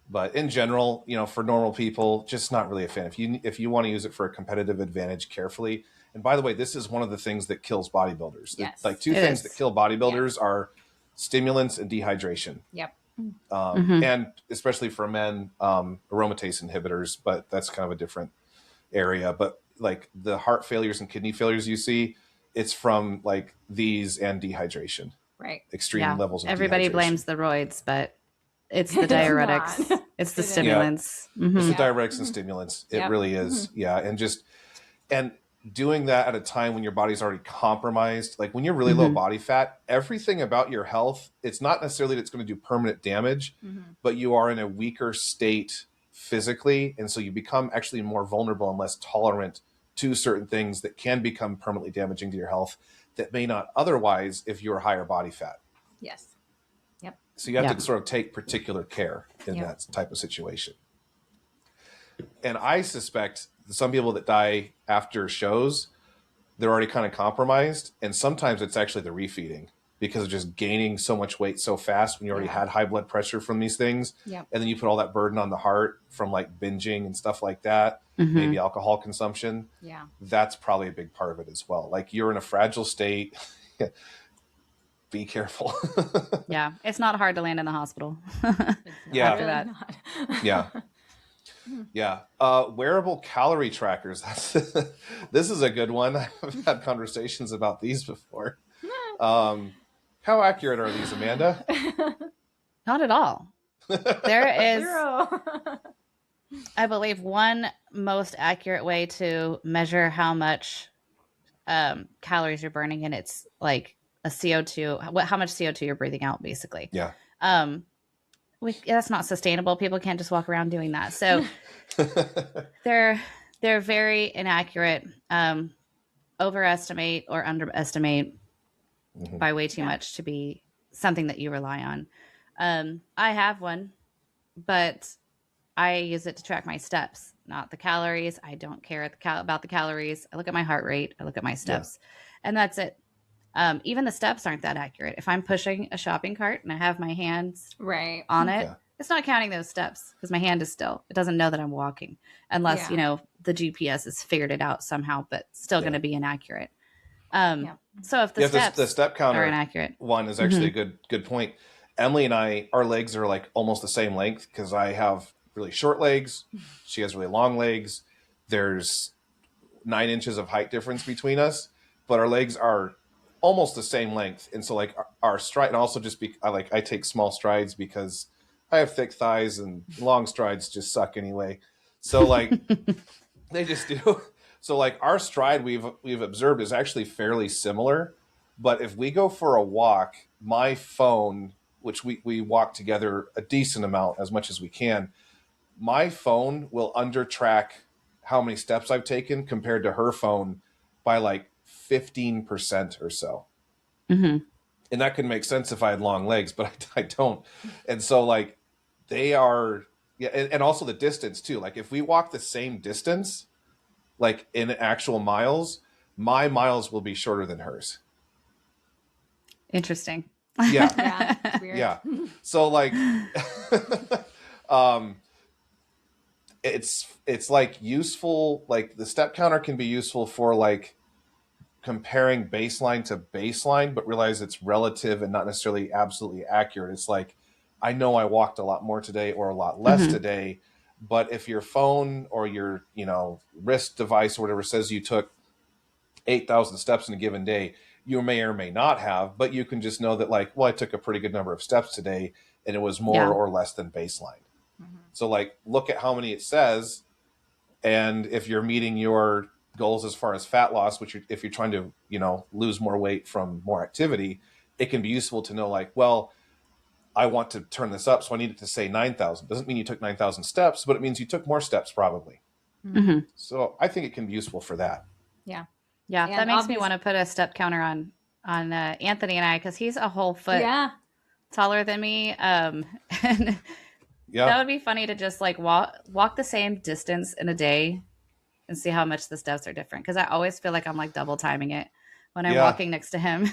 Speaker 2: But in general, for normal people, just not really a fan. If you want to use it for a competitive advantage, carefully. And by the way, this is one of the things that kills bodybuilders.
Speaker 1: Yes,
Speaker 2: like two things that kill bodybuilders are stimulants and dehydration. And especially for men, aromatase inhibitors, but that's kind of a different area. But like the heart failures and kidney failures you see, it's from like these and dehydration.
Speaker 1: Right.
Speaker 2: Extreme levels of
Speaker 3: everybody
Speaker 2: dehydration.
Speaker 3: blames the roids, but it's the diuretics. It's the stimulants.
Speaker 2: Yeah. It's the diuretics and stimulants. It really is. Yeah. And doing that at a time when your body's already compromised, like when you're really low body fat, everything about your health, it's not necessarily that it's going to do permanent damage, but you are in a weaker state physically. And so you become actually more vulnerable and less tolerant to certain things that can become permanently damaging to your health that may not otherwise if you're higher body fat.
Speaker 1: Yes. Yep.
Speaker 2: So you have to sort of take particular care in that type of situation. And I suspect some people that die after shows, they're already kind of compromised. And sometimes it's actually the refeeding because of just gaining so much weight so fast when you already had high blood pressure from these things.
Speaker 1: Yep.
Speaker 2: And then you put all that burden on the heart from like binging and stuff like that, maybe alcohol consumption.
Speaker 1: Yeah.
Speaker 2: That's probably a big part of it as well. Like you're in a fragile state. Be careful.
Speaker 3: Yeah. It's not hard to land in the hospital.
Speaker 2: Yeah.
Speaker 3: After that.
Speaker 2: Yeah. Yeah. Wearable calorie trackers. This is a good one. I've had conversations about these before. How accurate are these, Amanda?
Speaker 3: Not at all. There is,
Speaker 1: Zero.
Speaker 3: I believe, one most accurate way to measure how much calories you're burning, and it's like a CO2, how much CO2 you're breathing out, basically.
Speaker 2: Yeah.
Speaker 3: That's not sustainable. People can't just walk around doing that. So they're very inaccurate. Overestimate or underestimate by way too much to be something that you rely on. I have one, but I use it to track my steps, not the calories. I don't care about the calories. I look at my heart rate. I look at my steps, and that's it. Even the steps aren't that accurate. If I'm pushing a shopping cart and I have my hands on it, it's not counting those steps because my hand is still. It doesn't know that I'm walking unless, the GPS has figured it out somehow, but still going to be inaccurate. So if the steps
Speaker 2: the step counter
Speaker 3: are inaccurate,
Speaker 2: one is actually a good point. Emily and I, our legs are like almost the same length because I have really short legs. She has really long legs. There's 9 inches of height difference between us, but our legs are almost the same length. And so like our stride, and also just I take small strides because I have thick thighs and long strides just suck anyway. So like they just do. So like our stride we've observed is actually fairly similar, but if we go for a walk, my phone, which we walk together a decent amount, as much as we can, my phone will undertrack how many steps I've taken compared to her phone by like 15% or so. And that could make sense if I had long legs, but I don't. And so like they are, and also the distance too. Like if we walk the same distance, like in actual miles, my miles will be shorter than hers.
Speaker 3: interesting.
Speaker 2: Yeah.
Speaker 1: It's weird.
Speaker 2: Yeah. So like, it's like useful, like the step counter can be useful for like comparing baseline to baseline, but realize it's relative and not necessarily absolutely accurate. It's like, I know I walked a lot more today or a lot less today, but if your phone or your, wrist device or whatever says you took 8,000 steps in a given day, you may or may not have, but you can just know that like, well, I took a pretty good number of steps today and it was more or less than baseline. So like, look at how many it says. And if you're meeting your goals as far as fat loss, which if you're trying to, lose more weight from more activity, it can be useful to know like, well, I want to turn this up. So I need it to say 9,000. Doesn't mean you took 9,000 steps, but it means you took more steps probably. So I think it can be useful for that.
Speaker 1: Yeah.
Speaker 3: Yeah. That makes me want to put a step counter on Anthony and I, cause he's a whole foot taller than me. And that would be funny to just like walk the same distance in a day and see how much the steps are different. Cause I always feel like I'm like double timing it when I'm walking next to him.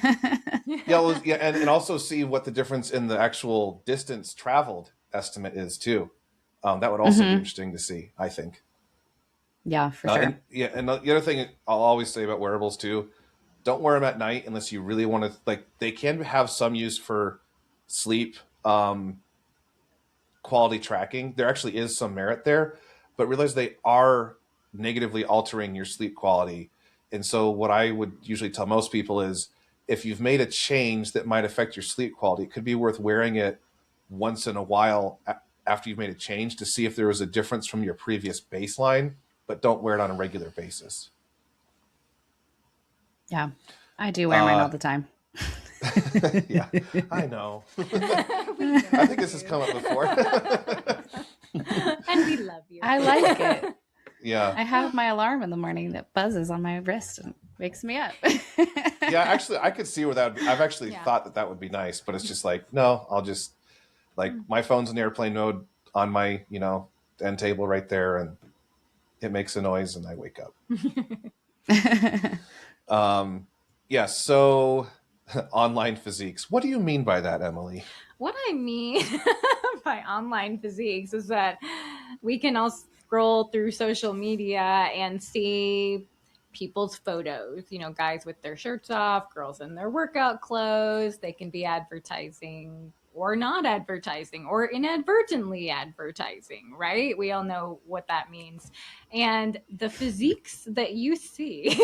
Speaker 2: And also see what the difference in the actual distance traveled estimate is too. That would also be interesting to see, I think.
Speaker 3: Yeah, for sure.
Speaker 2: And the other thing I'll always say about wearables too, don't wear them at night unless you really want to, like they can have some use for sleep, quality tracking. There actually is some merit there, but realize they are negatively altering your sleep quality. And so what I would usually tell most people is, if you've made a change that might affect your sleep quality, it could be worth wearing it once in a while after you've made a change to see if there was a difference from your previous baseline, but don't wear it on a regular basis.
Speaker 3: Yeah, I do wear mine all the time.
Speaker 2: Yeah, I know. I think this has come up before.
Speaker 1: And we love you.
Speaker 3: I like it.
Speaker 2: Yeah.
Speaker 3: I have my alarm in the morning that buzzes on my wrist and wakes me up.
Speaker 2: Yeah, actually, I could see where that would be. I've actually thought that would be nice, but it's just like, no, I'll just, like, my phone's in airplane mode on my, end table right there, and it makes a noise and I wake up. Yeah, so online physiques. What do you mean by that, Emily?
Speaker 1: What I mean by online physiques is that we can all scroll through social media and see people's photos, guys with their shirts off, girls in their workout clothes. They can be advertising or not advertising or inadvertently advertising, right? We all know what that means. And the physiques that you see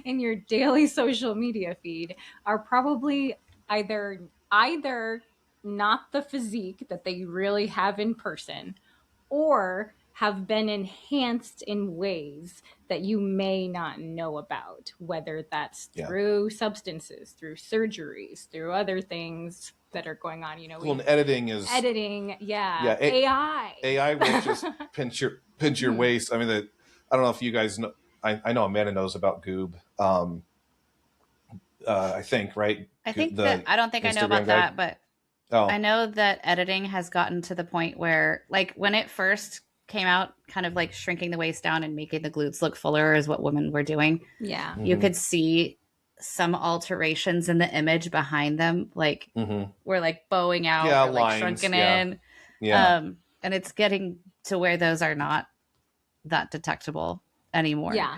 Speaker 1: in your daily social media feed are probably either not the physique that they really have in person, or have been enhanced in ways that you may not know about, whether that's through substances, through surgeries, through other things that are going on.
Speaker 2: Well, and editing,
Speaker 1: AI.
Speaker 2: AI will just pinch your waist. I mean, I don't know if you guys know. I know Amanda knows about Goob. I think, right?
Speaker 3: I think that I don't think Instagram I know about that, but I know that editing has gotten to the point where, like, when it first came out, kind of like shrinking the waist down and making the glutes look fuller is what women were doing.
Speaker 1: Yeah.
Speaker 3: You could see some alterations in the image behind them, like we're like bowing out or like lines, shrunken in.
Speaker 2: Yeah.
Speaker 3: And it's getting to where those are not that detectable anymore.
Speaker 1: Yeah.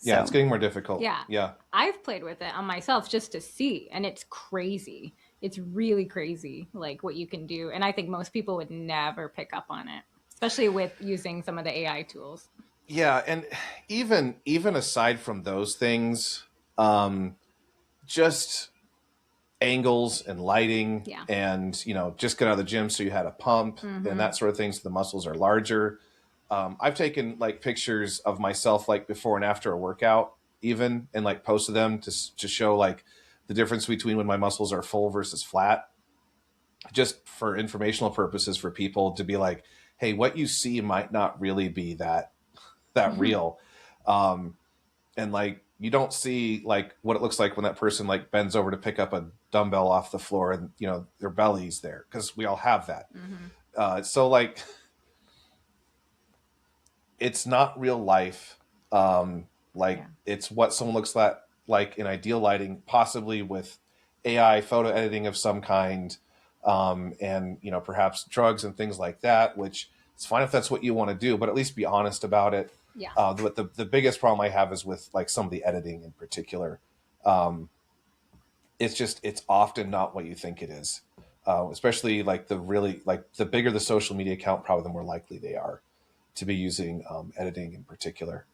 Speaker 2: Yeah, it's getting more difficult.
Speaker 1: Yeah.
Speaker 2: Yeah.
Speaker 1: I've played with it on myself just to see, and it's crazy. It's really crazy, like, what you can do. And I think most people would never pick up on it, especially with using some of the AI tools.
Speaker 2: Yeah, and even aside from those things, just angles and lighting and, just get out of the gym so you had a pump and that sort of thing so the muscles are larger. I've taken, like, pictures of myself, like, before and after a workout even, and, like, posted them to show, like, the difference between when my muscles are full versus flat, just for informational purposes for people to be like, hey, what you see might not really be that real. And, like, you don't see, like, what it looks like when that person, like, bends over to pick up a dumbbell off the floor and, their belly's there, because we all have that. So, like, it's not real life. It's what someone looks like in ideal lighting, possibly with AI photo editing of some kind, and perhaps drugs and things like that, which it's fine if that's what you want to do, but at least be honest about it.
Speaker 1: Yeah.
Speaker 2: But the biggest problem I have is with, like, some of the editing in particular. It's often not what you think it is, especially, like, the bigger the social media account, probably the more likely they are to be using editing in particular.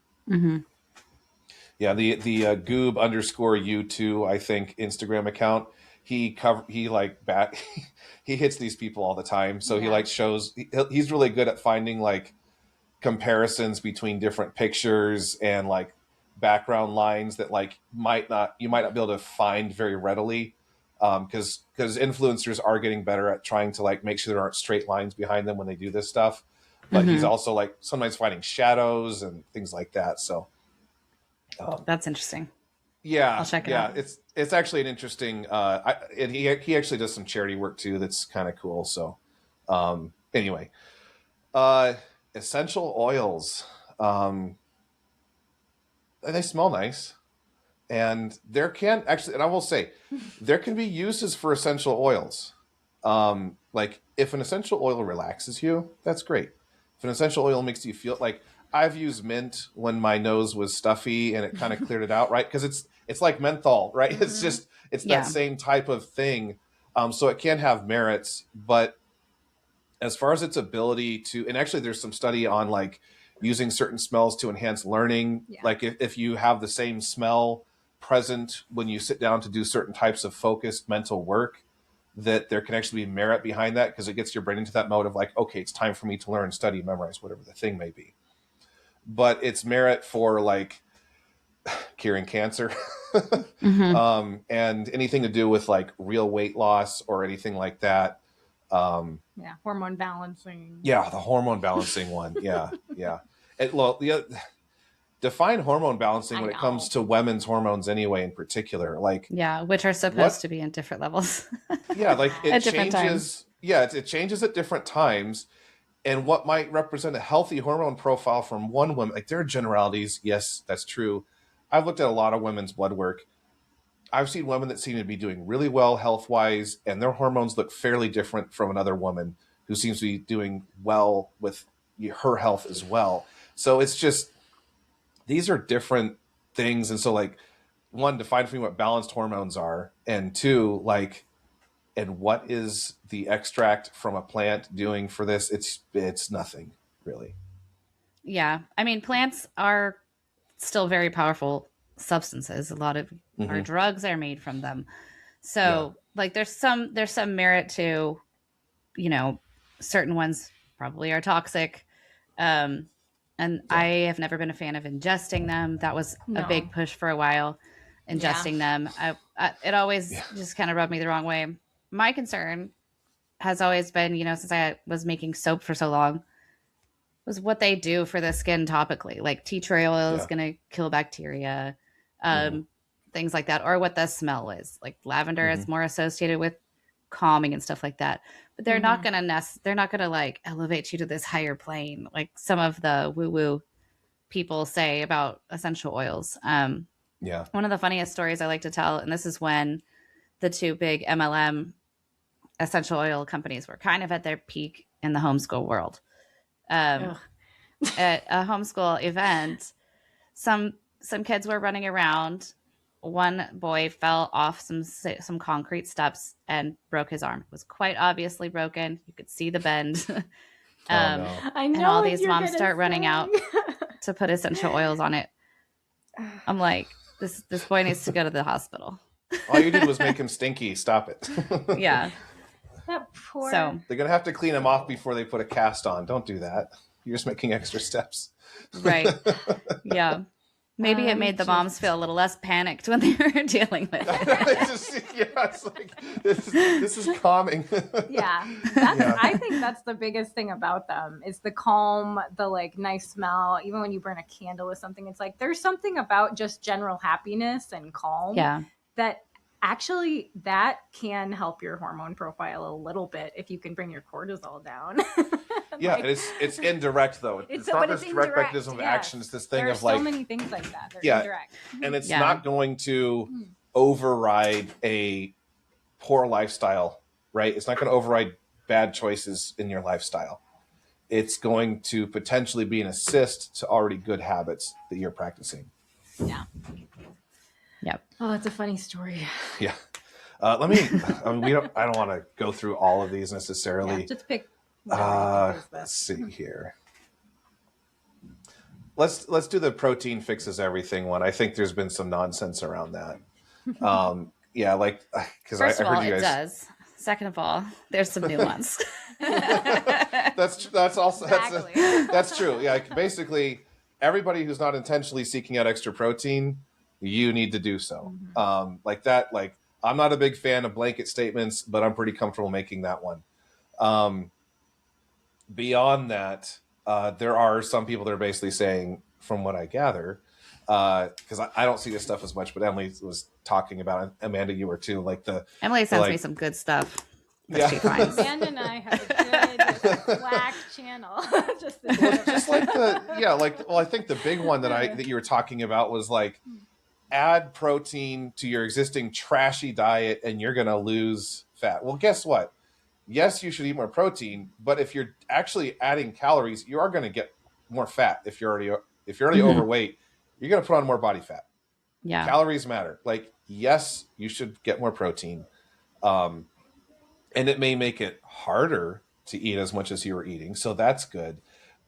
Speaker 2: Yeah, the Goob_U2, I think, Instagram account, he hits these people all the time. So he, like, shows, he's really good at finding, like, comparisons between different pictures and, like, background lines that, like, you might not be able to find very readily, because influencers are getting better at trying to, like, make sure there aren't straight lines behind them when they do this stuff. But he's also, like, sometimes finding shadows and things like that. So
Speaker 3: that's interesting.
Speaker 2: Yeah,
Speaker 3: I'll check it out.
Speaker 2: It's actually an interesting. And he actually does some charity work too. That's kind of cool. So anyway, essential oils. They smell nice, and there can actually, and I will say, there can be uses for essential oils. Like, if an essential oil relaxes you, that's great. If an essential oil makes you feel like, I've used mint when my nose was stuffy and it kind of cleared it out, right? Because it's like menthol, right? It's that same type of thing. So it can have merits, but as far as its ability to, and actually there's some study on, like, using certain smells to enhance learning.
Speaker 1: Yeah.
Speaker 2: Like if you have the same smell present when you sit down to do certain types of focused mental work, that there can actually be merit behind that, because it gets your brain into that mode of like, okay, it's time for me to learn, study, memorize, whatever the thing may be. But it's merit for like curing cancer and anything to do with like real weight loss or anything like that.
Speaker 1: Hormone balancing.
Speaker 2: Yeah, the hormone balancing one. Yeah. Define hormone balancing when it comes to women's hormones anyway, in particular. Like,
Speaker 3: which are supposed to be in different levels.
Speaker 2: Like it
Speaker 3: at different
Speaker 2: changes.
Speaker 3: times.
Speaker 2: It changes at different times. And what might represent a healthy hormone profile from one woman, like there are generalities. Yes, that's true. I've looked at a lot of women's blood work. I've seen women that seem to be doing really well health-wise, and their hormones look fairly different from another woman who seems to be doing well with her health as well. So it's just, these are different things. And so like, one, define for me what balanced hormones are, and two, like, and what is the extract from a plant doing for this? It's nothing really. Yeah.
Speaker 3: I mean, plants are still very powerful substances. A lot of our drugs are made from them. So like there's some merit to, certain ones probably are toxic. And I have never been a fan of ingesting them. That was a big push for a while, ingesting them. It always just kind of rubbed me the wrong way. My concern has always been, since I was making soap for so long, was what they do for the skin topically. Like tea tree oil is going to kill bacteria, things like that, or what the smell is. Like lavender is more associated with calming and stuff like that. But they're not going to like elevate you to this higher plane, like some of the woo-woo people say about essential oils. One of the funniest stories I like to tell, and this is when the two big MLM essential oil companies were kind of at their peak in the homeschool world. At a homeschool event, some kids were running around. One boy fell off some concrete steps and broke his arm. It was quite obviously broken. You could see the bend.
Speaker 1: I know.
Speaker 3: And all these moms start running out to put essential oils on it. I'm like, this boy needs to go to the hospital.
Speaker 2: All you did was make him stinky. Stop it.
Speaker 3: Yeah.
Speaker 1: That poor.
Speaker 3: So
Speaker 2: they're going to have to clean him off before they put a cast on. Don't do that. You're just making extra steps.
Speaker 3: Right. Yeah. Maybe it made the moms feel a little less panicked when they were dealing with it.
Speaker 2: It's like, this is calming.
Speaker 1: I think that's the biggest thing about them is the calm, the like nice smell. Even when you burn a candle with something, it's like there's something about just general happiness and calm that actually that can help your hormone profile a little bit if you can bring your cortisol down.
Speaker 2: It's indirect though. It's not this direct mechanism of action. It's this thing of like
Speaker 1: so many things like that. They're indirect.
Speaker 2: And it's not going to override a poor lifestyle, right? It's not going to override bad choices in your lifestyle. It's going to potentially be an assist to already good habits that you're practicing.
Speaker 1: Yeah.
Speaker 3: Yep.
Speaker 1: Oh, it's a funny story.
Speaker 2: Yeah. I don't want to go through all of these necessarily.
Speaker 1: Yeah, just pick.
Speaker 2: Let's see here. Let's do the protein fixes everything one. I think there's been some nonsense around that. Because
Speaker 3: first of all,
Speaker 2: heard you guys.
Speaker 3: It does. Second of all, there's some nuance.
Speaker 2: That's also that's true. Yeah, basically everybody who's not intentionally seeking out extra protein, you need to do so. Like that. Like I'm not a big fan of blanket statements, but I'm pretty comfortable making that one. Beyond that, there are some people that are basically saying, from what I gather, because I don't see this stuff as much, but Emily was talking about it. Amanda, you were too.
Speaker 3: Emily sends me some good stuff that she finds.
Speaker 1: Amanda and I have a good Slack channel.
Speaker 2: I think the big one that you were talking about was like, add protein to your existing trashy diet and you're going to lose fat. Well, guess what? Yes, you should eat more protein, but if you're actually adding calories, you are going to get more fat. If you're already overweight, you're going to put on more body fat.
Speaker 3: Yeah.
Speaker 2: Calories matter. Like, yes, you should get more protein. And it may make it harder to eat as much as you were eating. So that's good.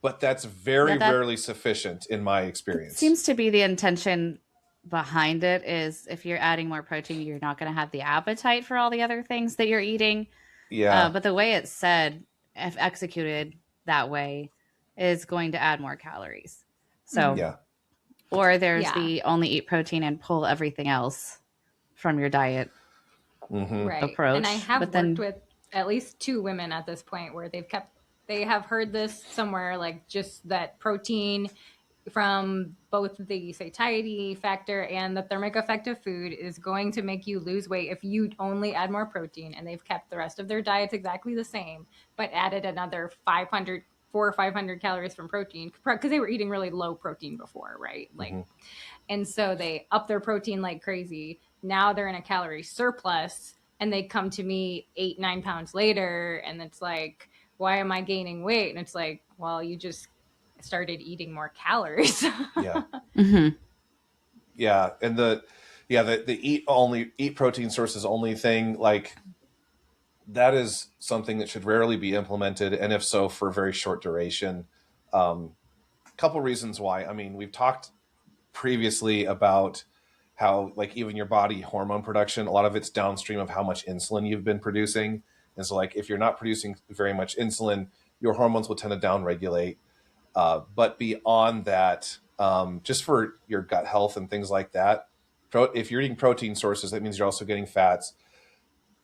Speaker 2: but that's very rarely sufficient in my experience.
Speaker 3: Seems to be the intention behind it, is if you're adding more protein, you're not going to have the appetite for all the other things that you're eating.
Speaker 2: Yeah.
Speaker 3: But the way it's said, if executed that way, is going to add more calories. So,
Speaker 2: yeah.
Speaker 3: Or there's the only eat protein and pull everything else from your diet approach.
Speaker 1: And I have worked with at least 2 women at this point where they have heard this somewhere, like just that protein from both the satiety factor and the thermic effect of food is going to make you lose weight if you only add more protein, and they've kept the rest of their diets exactly the same, but added another 400 or 500 calories from protein because they were eating really low protein before, right? Like, and so they up their protein like crazy. Now they're in a calorie surplus, and they come to me 8-9 pounds later, and it's like, why am I gaining weight? And it's like, well, you just started eating more calories.
Speaker 2: Yeah. Yeah. And the eat protein sources only thing, like that is something that should rarely be implemented. And if so, for a very short duration. Couple reasons why. I mean, we've talked previously about how like even your body hormone production, a lot of it's downstream of how much insulin you've been producing. And so like if you're not producing very much insulin, your hormones will tend to downregulate. But beyond that, just for your gut health and things like that, if you're eating protein sources, that means you're also getting fats.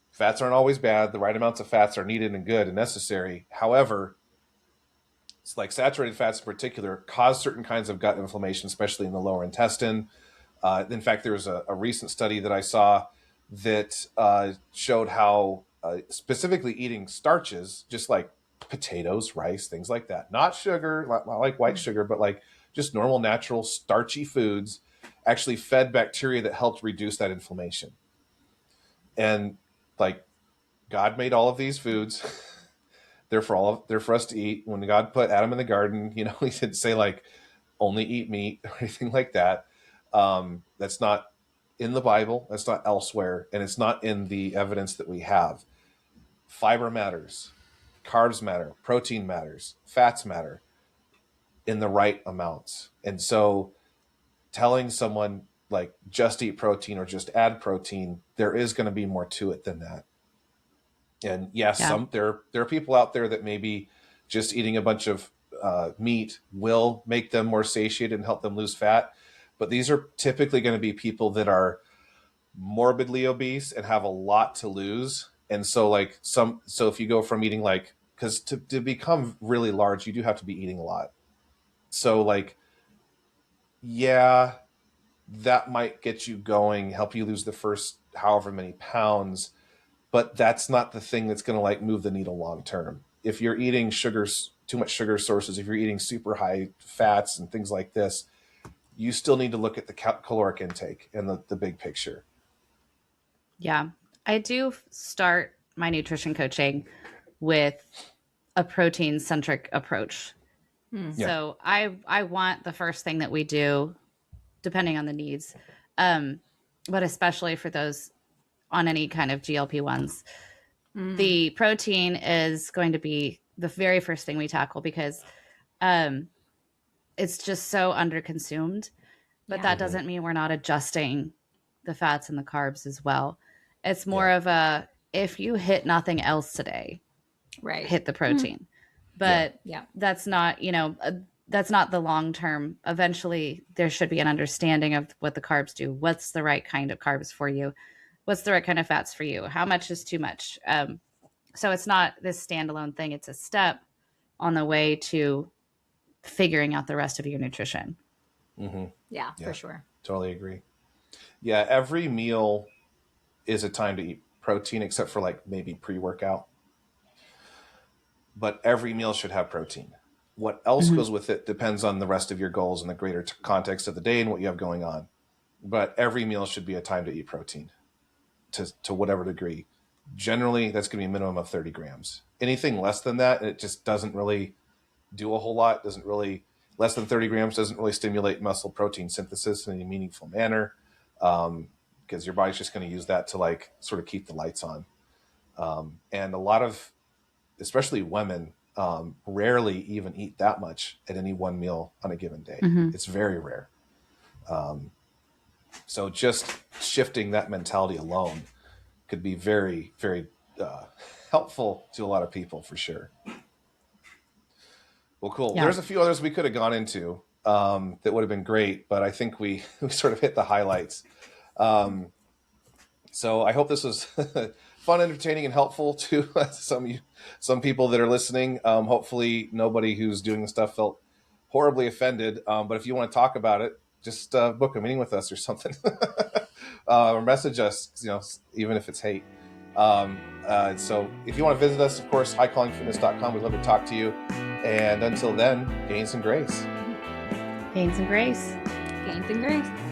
Speaker 2: Fats aren't always bad. The right amounts of fats are needed and good and necessary. However, it's like saturated fats in particular cause certain kinds of gut inflammation, especially in the lower intestine. In fact, there was a recent study that I saw that showed how specifically eating starches, just like potatoes, rice, things like that, not sugar, not like white sugar, but like just normal, natural, starchy foods, actually fed bacteria that helped reduce that inflammation. And like God made all of these foods. They're for us to eat. When God put Adam in the garden, he didn't say like only eat meat or anything like that. That's not in the Bible. That's not elsewhere. And it's not in the evidence that we have. Fiber matters. Carbs matter. Protein matters. Fats matter in the right amounts. And so telling someone like just eat protein or just add protein, there is going to be more to it than that. And yes, there are people out there that maybe just eating a bunch of meat will make them more satiated and help them lose fat. But these are typically going to be people that are morbidly obese and have a lot to lose. And so so if you go from eating because to become really large, you do have to be eating a lot. So that might get you going, help you lose the first however many pounds. But that's not the thing that's going to move the needle long term. If you're eating too much sugar sources, if you're eating super high fats and things like this, you still need to look at the caloric intake and the big picture.
Speaker 3: Yeah. I do start my nutrition coaching with a protein-centric approach. So I want the first thing that we do, depending on the needs, but especially for those on any kind of GLP-1s, the protein is going to be the very first thing we tackle because it's just so underconsumed. But that doesn't mean we're not adjusting the fats and the carbs as well. It's more of if you hit nothing else today, hit the protein. But that's not, that's not the long term. Eventually, there should be an understanding of what the carbs do. What's the right kind of carbs for you? What's the right kind of fats for you? How much is too much? So it's not this standalone thing. It's a step on the way to figuring out the rest of your nutrition.
Speaker 1: Mm-hmm. Yeah, for sure.
Speaker 2: Totally agree. Yeah, every meal is a time to eat protein, except for maybe pre-workout. But every meal should have protein. What else goes with it depends on the rest of your goals and the greater context of the day and what you have going on. But every meal should be a time to eat protein to whatever degree. Generally, that's going to be a minimum of 30 grams. Anything less than that, it just doesn't really do a whole lot. Less than 30 grams doesn't really stimulate muscle protein synthesis in any meaningful manner, because your body's just going to use that to sort of keep the lights on. And a lot of, especially women, rarely even eat that much at any one meal on a given day. It's very rare. So just shifting that mentality alone could be very, very helpful to a lot of people for sure. Well, cool.
Speaker 3: Yeah.
Speaker 2: There's a few others we could have gone into that would have been great, but I think we sort of hit the highlights. So I hope this was fun, entertaining, and helpful to some people that are listening. Hopefully nobody who's doing this stuff felt horribly offended. But if you want to talk about it, just book a meeting with us or something, or message us, even if it's hate. So if you want to visit us, of course, highcallingfitness.com. We'd love to talk to you. And until then, gains and grace.
Speaker 3: Gains and grace.
Speaker 1: Gains and grace.